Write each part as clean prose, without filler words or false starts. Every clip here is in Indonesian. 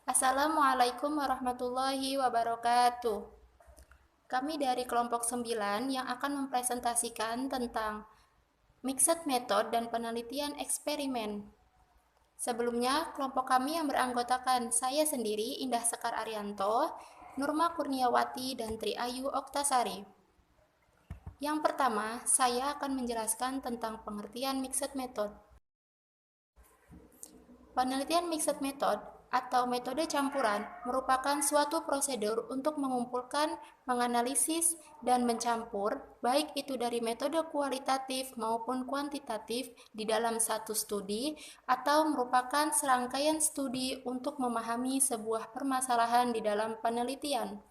Assalamualaikum warahmatullahi wabarakatuh. Kami dari kelompok 9 yang akan mempresentasikan tentang mixed method dan penelitian eksperimen. Sebelumnya, kelompok kami yang beranggotakan saya sendiri, Indah Sekar Arianto, Nurma Kurniawati, dan Tri Ayu Oktasari. Yang pertama, saya akan menjelaskan tentang pengertian mixed method. Penelitian mixed method atau metode campuran merupakan suatu prosedur untuk mengumpulkan, menganalisis, dan mencampur, baik itu dari metode kualitatif maupun kuantitatif di dalam satu studi, atau merupakan serangkaian studi untuk memahami sebuah permasalahan di dalam penelitian.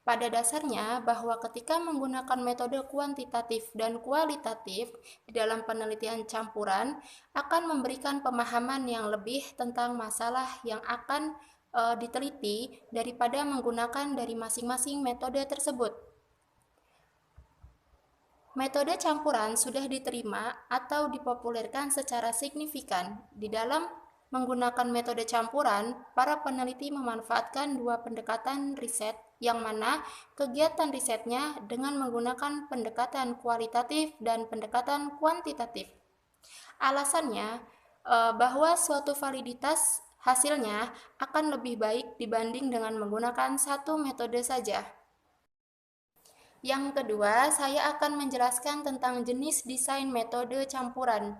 Pada dasarnya, bahwa ketika menggunakan metode kuantitatif dan kualitatif di dalam penelitian campuran akan memberikan pemahaman yang lebih tentang masalah yang akan diteliti daripada menggunakan dari masing-masing metode tersebut. Metode campuran sudah diterima atau dipopulerkan secara signifikan. Di dalam menggunakan metode campuran, para peneliti memanfaatkan dua pendekatan riset yang mana kegiatan risetnya dengan menggunakan pendekatan kualitatif dan pendekatan kuantitatif. Alasannya bahwa suatu validitas hasilnya akan lebih baik dibanding dengan menggunakan satu metode saja. Yang kedua, saya akan menjelaskan tentang jenis desain metode campuran.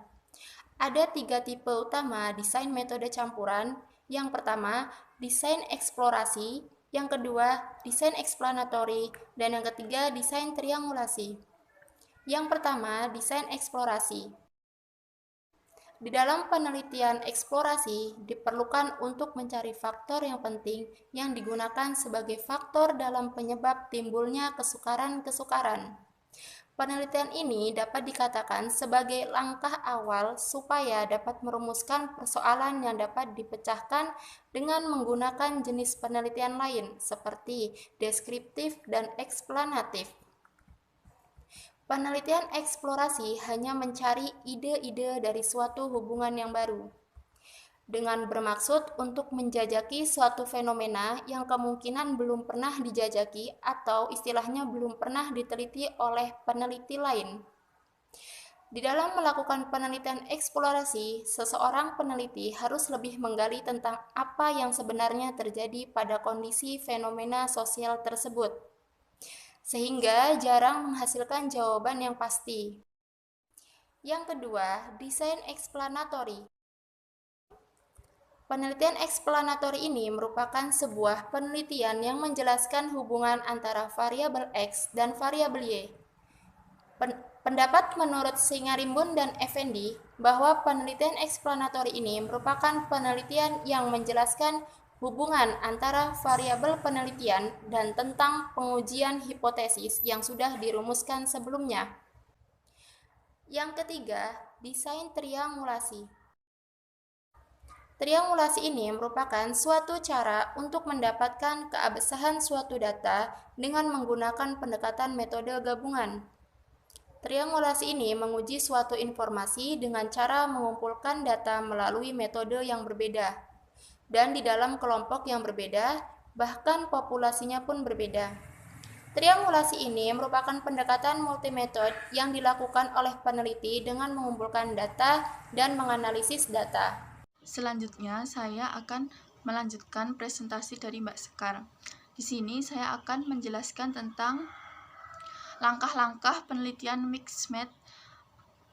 Ada tiga tipe utama desain metode campuran. Yang pertama, desain eksplorasi. Yang kedua, desain eksplanatori. Dan yang ketiga, desain triangulasi. Yang pertama, desain eksplorasi. Di dalam penelitian eksplorasi, diperlukan untuk mencari faktor yang penting yang digunakan sebagai faktor dalam penyebab timbulnya kesukaran-kesukaran. Penelitian ini dapat dikatakan sebagai langkah awal supaya dapat merumuskan persoalan yang dapat dipecahkan dengan menggunakan jenis penelitian lain seperti deskriptif dan eksplanatif. Penelitian eksplorasi hanya mencari ide-ide dari suatu hubungan yang baru, dengan bermaksud untuk menjajaki suatu fenomena yang kemungkinan belum pernah dijajaki atau istilahnya belum pernah diteliti oleh peneliti lain. Di dalam melakukan penelitian eksplorasi, seseorang peneliti harus lebih menggali tentang apa yang sebenarnya terjadi pada kondisi fenomena sosial tersebut, sehingga jarang menghasilkan jawaban yang pasti. Yang kedua, desain eksplanatori. Penelitian eksplanatori ini merupakan sebuah penelitian yang menjelaskan hubungan antara variabel X dan variabel Y. Pendapat menurut Singarimbun dan Effendi bahwa penelitian eksplanatori ini merupakan penelitian yang menjelaskan hubungan antara variabel penelitian dan tentang pengujian hipotesis yang sudah dirumuskan sebelumnya. Yang ketiga, desain triangulasi. Triangulasi ini merupakan suatu cara untuk mendapatkan keabsahan suatu data dengan menggunakan pendekatan metode gabungan. Triangulasi ini menguji suatu informasi dengan cara mengumpulkan data melalui metode yang berbeda, dan di dalam kelompok yang berbeda, bahkan populasinya pun berbeda. Triangulasi ini merupakan pendekatan multimetode yang dilakukan oleh peneliti dengan mengumpulkan data dan menganalisis data. Selanjutnya, saya akan melanjutkan presentasi dari Mbak Sekar. Di sini saya akan menjelaskan tentang langkah-langkah penelitian mixed method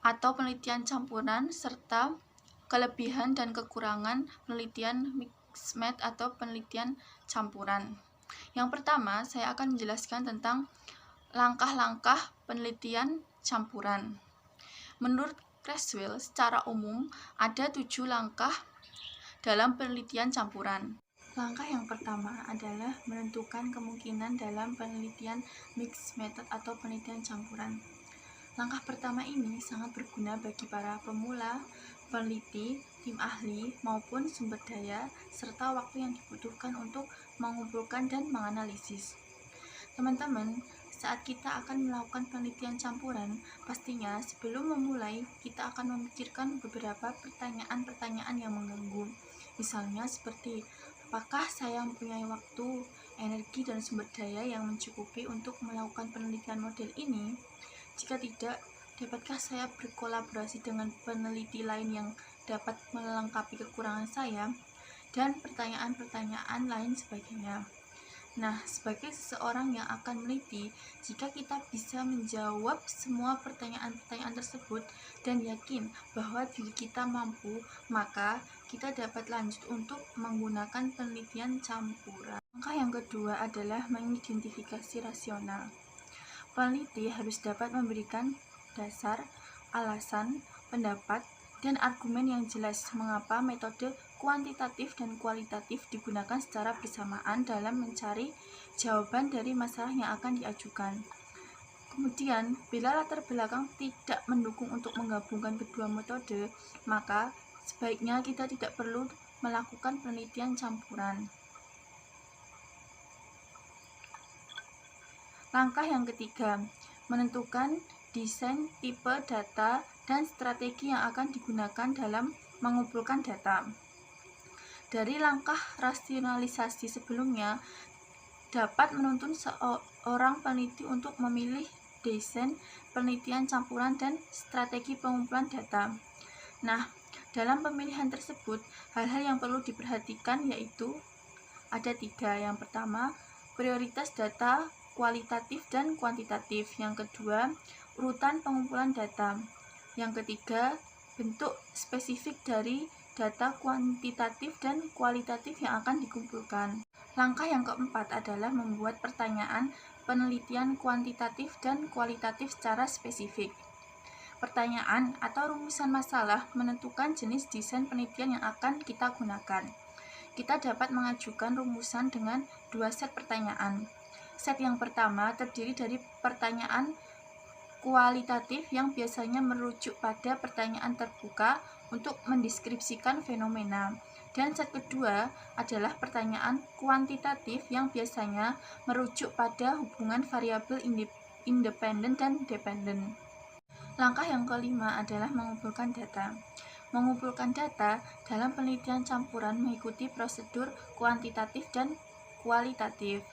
atau penelitian campuran serta kelebihan dan kekurangan penelitian mixed method atau penelitian campuran. Yang pertama, saya akan menjelaskan tentang langkah-langkah penelitian campuran. Menurut Creswell, secara umum ada 7 langkah dalam penelitian campuran. Langkah yang pertama adalah menentukan kemungkinan dalam penelitian mixed method atau penelitian campuran. Langkah pertama ini sangat berguna bagi para pemula, peneliti, tim ahli, maupun sumber daya, serta waktu yang dibutuhkan untuk mengumpulkan dan menganalisis. Teman-teman, saat kita akan melakukan penelitian campuran, pastinya sebelum memulai, kita akan memikirkan beberapa pertanyaan-pertanyaan yang mengganggu. Misalnya seperti, apakah saya mempunyai waktu, energi, dan sumber daya yang mencukupi untuk melakukan penelitian model ini? Jika tidak, dapatkah saya berkolaborasi dengan peneliti lain yang dapat melengkapi kekurangan saya? Dan pertanyaan-pertanyaan lain sebagainya. Nah, sebagai seseorang yang akan meneliti, jika kita bisa menjawab semua pertanyaan-pertanyaan tersebut dan yakin bahwa diri kita mampu, maka kita dapat lanjut untuk menggunakan penelitian campuran. Langkah yang kedua adalah mengidentifikasi rasional. Peneliti harus dapat memberikan dasar, alasan, pendapat, dan argumen yang jelas mengapa metode kuantitatif dan kualitatif digunakan secara bersamaan dalam mencari jawaban dari masalah yang akan diajukan. Kemudian, bila latar belakang tidak mendukung untuk menggabungkan kedua metode, maka sebaiknya kita tidak perlu melakukan penelitian campuran. Langkah yang ketiga, menentukan desain, tipe data, dan strategi yang akan digunakan dalam mengumpulkan data. Dari langkah rasionalisasi sebelumnya, dapat menuntun seorang peneliti untuk memilih desain penelitian campuran dan strategi pengumpulan data. Nah, dalam pemilihan tersebut, hal-hal yang perlu diperhatikan yaitu ada 3. Yang pertama, prioritas data kualitatif dan kuantitatif. Yang kedua, urutan pengumpulan data. Yang ketiga, bentuk spesifik dari data kuantitatif dan kualitatif yang akan dikumpulkan. Langkah yang keempat adalah membuat pertanyaan penelitian kuantitatif dan kualitatif secara spesifik. Pertanyaan atau rumusan masalah menentukan jenis desain penelitian yang akan kita gunakan. Kita dapat mengajukan rumusan dengan 2 set pertanyaan. Set yang pertama terdiri dari pertanyaan kualitatif yang biasanya merujuk pada pertanyaan terbuka untuk mendeskripsikan fenomena. Dan set kedua adalah pertanyaan kuantitatif yang biasanya merujuk pada hubungan variabel independen dan dependen. Langkah yang kelima adalah mengumpulkan data. Mengumpulkan data dalam penelitian campuran mengikuti prosedur kuantitatif dan kualitatif.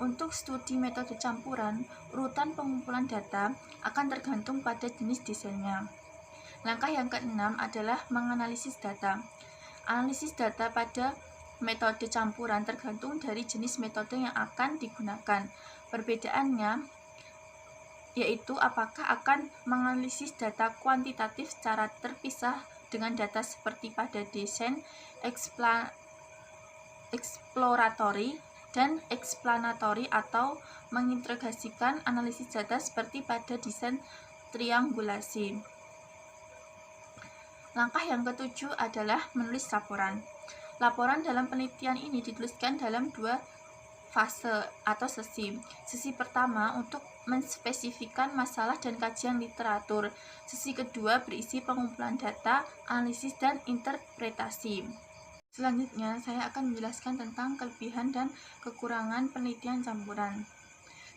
Untuk studi metode campuran, urutan pengumpulan data akan tergantung pada jenis desainnya. Langkah yang keenam adalah menganalisis data. Analisis data pada metode campuran tergantung dari jenis metode yang akan digunakan. Perbedaannya yaitu apakah akan menganalisis data kuantitatif secara terpisah dengan data seperti pada desain eksploratory dan explanatory atau mengintegrasikan analisis data seperti pada desain triangulasi. Langkah yang ketujuh adalah menulis laporan. Laporan dalam penelitian ini dituliskan dalam 2 fase atau sesi. Sesi pertama untuk menspesifikkan masalah dan kajian literatur. Sesi kedua berisi pengumpulan data, analisis, dan interpretasi. Selanjutnya, saya akan menjelaskan tentang kelebihan dan kekurangan penelitian campuran.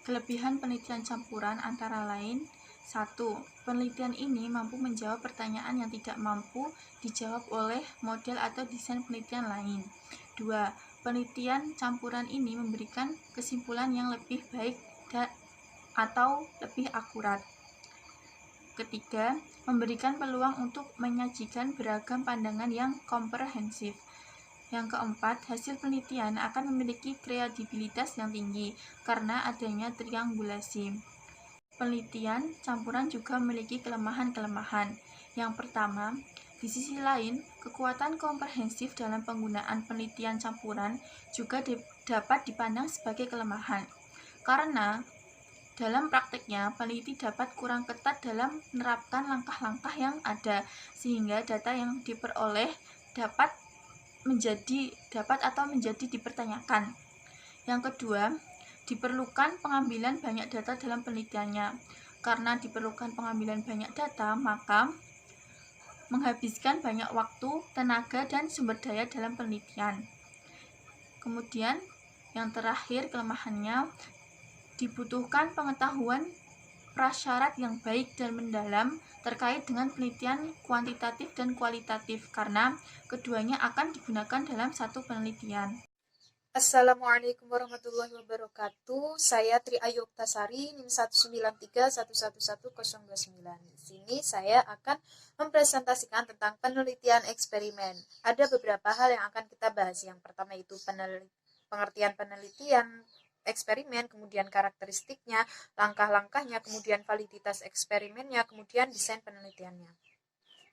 Kelebihan penelitian campuran antara lain: 1. Penelitian ini mampu menjawab pertanyaan yang tidak mampu dijawab oleh model atau desain penelitian lain. 2. Penelitian campuran ini memberikan kesimpulan yang lebih baik atau lebih akurat. Ketiga, memberikan peluang untuk menyajikan beragam pandangan yang komprehensif. Yang keempat, hasil penelitian akan memiliki kredibilitas yang tinggi karena adanya triangulasi. Penelitian campuran juga memiliki kelemahan-kelemahan. Yang pertama, di sisi lain, kekuatan komprehensif dalam penggunaan penelitian campuran juga dapat dipandang sebagai kelemahan. Karena dalam prakteknya, peneliti dapat kurang ketat dalam menerapkan langkah-langkah yang ada, sehingga data yang diperoleh dapat menjadi dipertanyakan. Yang kedua, diperlukan pengambilan banyak data dalam penelitiannya. Karena diperlukan pengambilan banyak data, maka menghabiskan banyak waktu, tenaga, dan sumber daya dalam penelitian. Kemudian, yang terakhir kelemahannya, dibutuhkan pengetahuan prasyarat yang baik dan mendalam terkait dengan penelitian kuantitatif dan kualitatif, karena keduanya akan digunakan dalam satu penelitian. Assalamualaikum warahmatullahi wabarakatuh. Saya Tri Ayu Oktasari, NIM 193111029. Di sini saya akan mempresentasikan tentang penelitian eksperimen. Ada beberapa hal yang akan kita bahas. Yang pertama itu pengertian penelitian eksperimen, kemudian karakteristiknya, langkah-langkahnya, kemudian validitas eksperimennya, kemudian desain penelitiannya.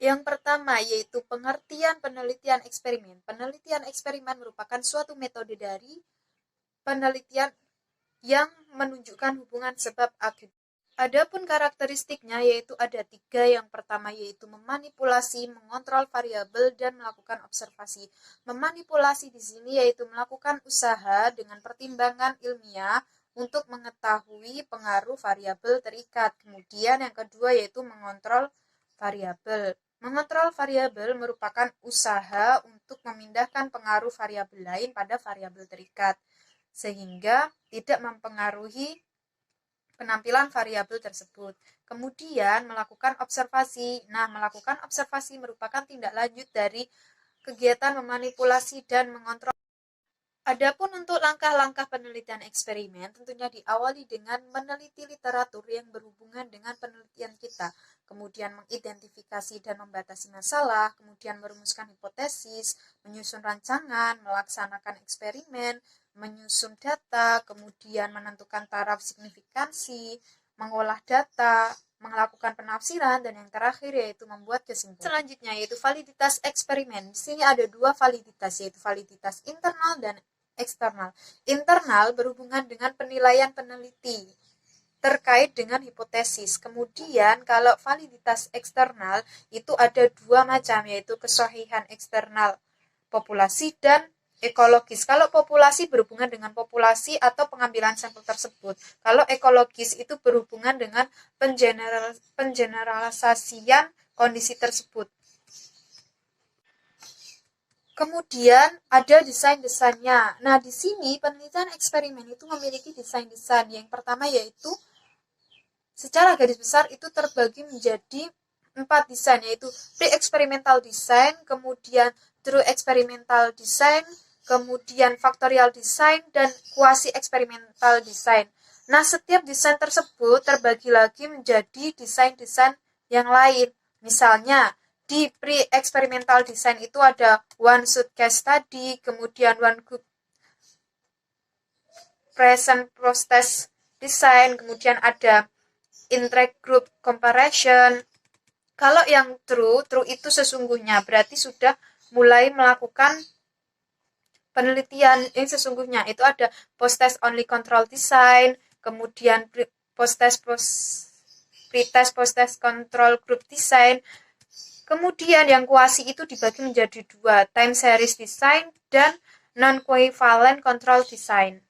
Yang pertama yaitu pengertian penelitian eksperimen. Penelitian eksperimen merupakan suatu metode dari penelitian yang menunjukkan hubungan sebab akibat. Adapun karakteristiknya yaitu ada 3. Yang pertama yaitu memanipulasi, mengontrol variabel, dan melakukan observasi. Memanipulasi di sini yaitu melakukan usaha dengan pertimbangan ilmiah untuk mengetahui pengaruh variabel terikat. Kemudian yang kedua yaitu mengontrol variabel. Mengontrol variabel merupakan usaha untuk memindahkan pengaruh variabel lain pada variabel terikat, sehingga tidak mempengaruhi penampilan variabel tersebut. Kemudian melakukan observasi. Nah, melakukan observasi merupakan tindak lanjut dari kegiatan memanipulasi dan mengontrol. Adapun untuk langkah-langkah penelitian eksperimen, tentunya diawali dengan meneliti literatur yang berhubungan dengan penelitian kita, kemudian mengidentifikasi dan membatasi masalah, kemudian merumuskan hipotesis, menyusun rancangan, melaksanakan eksperimen, menyusun data, kemudian menentukan taraf signifikansi, mengolah data, melakukan penafsiran, dan yang terakhir yaitu membuat kesimpulan. Selanjutnya yaitu validitas eksperimen. Di sini ada 2 validitas, yaitu validitas internal dan eksternal. Internal berhubungan dengan penilaian peneliti terkait dengan hipotesis. Kemudian kalau validitas eksternal itu ada 2 macam, yaitu kesahihan eksternal populasi dan ekologis. Kalau populasi berhubungan dengan populasi atau pengambilan sampel tersebut. Kalau ekologis itu berhubungan dengan pengeneralisasian kondisi tersebut. Kemudian ada desain-desainnya. Nah, di sini penelitian eksperimen itu memiliki desain-desain. Yang pertama yaitu secara garis besar itu terbagi menjadi 4 desain, yaitu pre-experimental design, kemudian true experimental design, kemudian factorial design, dan quasi-experimental design. Nah, setiap desain tersebut terbagi lagi menjadi desain-desain yang lain. Misalnya, di pre-experimental design itu ada one shot case study, kemudian one group present process design, kemudian ada intra-group comparison. Kalau yang true itu sesungguhnya berarti sudah mulai melakukan penelitian yang sesungguhnya. Itu ada post-test only control design, kemudian pre-test post-test control group design. Kemudian yang kuasi itu dibagi menjadi 2, time series design dan non-covalent control design.